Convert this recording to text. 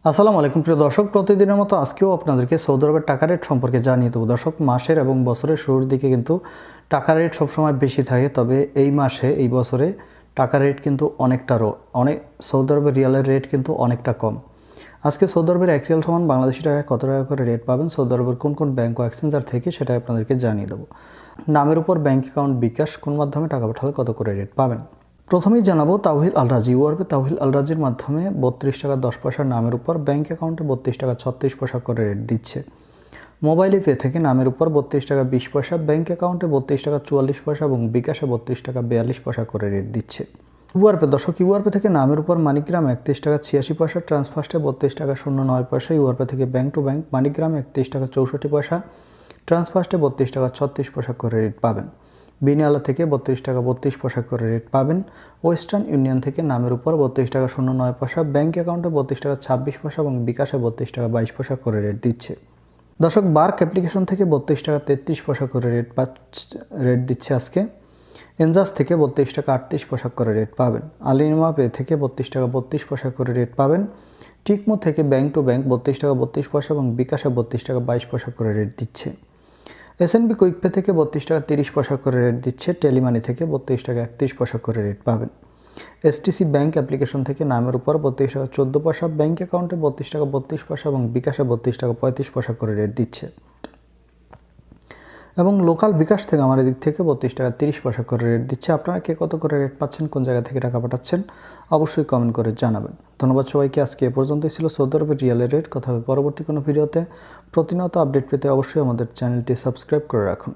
আসসালামু আলাইকুম প্রিয় দর্শক, প্রতিদিনের মতো আজকেও আপনাদেরকে সৌদি আরবের টাকা রেট সম্পর্কে জানিয়ে দেবো। দর্শক, মাসের এবং বছরের শুরুর দিকে কিন্তু টাকা রেট সবসময় বেশি থাকে, তবে এই মাসে এই বছরে টাকা রেট কিন্তু অনেক সৌদি আরবের রিয়ালের রেট কিন্তু অনেকটা কম। আজকে সৌদি আরবের এক রিয়াল সমান বাংলাদেশি টাকায় কত টাকা করে রেট পাবেন, সৌদি আরবের কোন কোন ব্যাংক ও এক্সচেঞ্জার থেকে, সেটা আপনাদেরকে জানিয়ে দেবো। নামের উপর ব্যাংক অ্যাকাউন্ট বিকাশ কোন মাধ্যমে টাকা পাঠালে কত করে রেট পাবেন। প্রথমেই জানাবো তাওহিল আল রাজি। ইউআরপে তাওহিল আল রাজির মাধ্যমে 32 টাকা 10 পয়সার নামের উপর ব্যাংক অ্যাকাউন্টে 32 টাকা 36 পয়সা করে রেট দিচ্ছে। মোবাইলে পে থেকে নামের উপর 32 টাকা 20 পয়সা, ব্যাংক অ্যাকাউন্টে 32 টাকা 44 পয়সা এবং বিকাশে 32 টাকা 42 পয়সা করে রেট দিচ্ছে। ইউআরপে দর্শক, ইউআরপে থেকে নামের উপর মানিগ্রাম 31 টাকা 86 পয়সা, ট্রান্সফার্স্টে 32 টাকা 09 পয়সা। ইউআরপে থেকে ব্যাংক টু ব্যাংক মানিগ্রাম 31 টাকা 64 পয়সা, ট্রান্সফার্স্টে 32 টাকা 36 পয়সা করে রেট পাবেন। বিনিয়ালা থেকে 32 টাকা 32 পয়সা করে রেট পাবেন। ওয়েস্টার্ন ইউনিয়ন থেকে নামের উপর 32 টাকা 09 পয়সা, ব্যাংক অ্যাকাউন্টে 32 টাকা 26 পয়সা এবং বিকাশে 32 টাকা 22 পয়সা করে রেট দিচ্ছে। দর্শক, বার্ক অ্যাপ্লিকেশন থেকে 32 টাকা 33 পয়সা করে রেট দিচ্ছে আজকে। এনজাস থেকে 32 টাকা 38 পয়সা করে রেট পাবেন। আলিমা পে থেকে 32 টাকা 32 পয়সা করে রেট পাবেন। টিকমো থেকে ব্যাংক টু ব্যাংক 32 টাকা 32 পয়সা এবং বিকাশে 32 টাকা 22 পয়সা করে রেট দিচ্ছে। এসএনবি কুইক পে থেকে 32 টাকা 30 পয়সা করে রেট দিচ্ছে। টেলিমানি থেকে 32 টাকা 31 পয়সা করে রেট পাবেন। এসটিসি ব্যাংক অ্যাপ্লিকেশন থেকে নামের উপর 32 টাকা 14 পয়সা, ব্যাংক অ্যাকাউন্টে 32 টাকা 32 পয়সা এবং বিকাশে 32 টাকা 35 পয়সা করে রেট দিচ্ছে। এবং লোকাল বিকাশ থেকে আমার দিক থেকে 32 টাকা 30 পয়সা করে রেট দিচ্ছে। আপনারা কে কত করে রেট পাচ্ছেন, কোন জায়গা থেকে টাকা পাঠাচ্ছেন, অবশ্যই কমেন্ট করে জানাবেন। ধন্যবাদ সবাইকে। আজকে এ পর্যন্তই ছিল সৌদি আরবের রিয়ালের রেট। কথা হবে পরবর্তী কোনো ভিডিওতে। প্রতিনিয়ত আপডেট পেতে অবশ্যই আমাদের চ্যানেলটি সাবস্ক্রাইব করে রাখুন।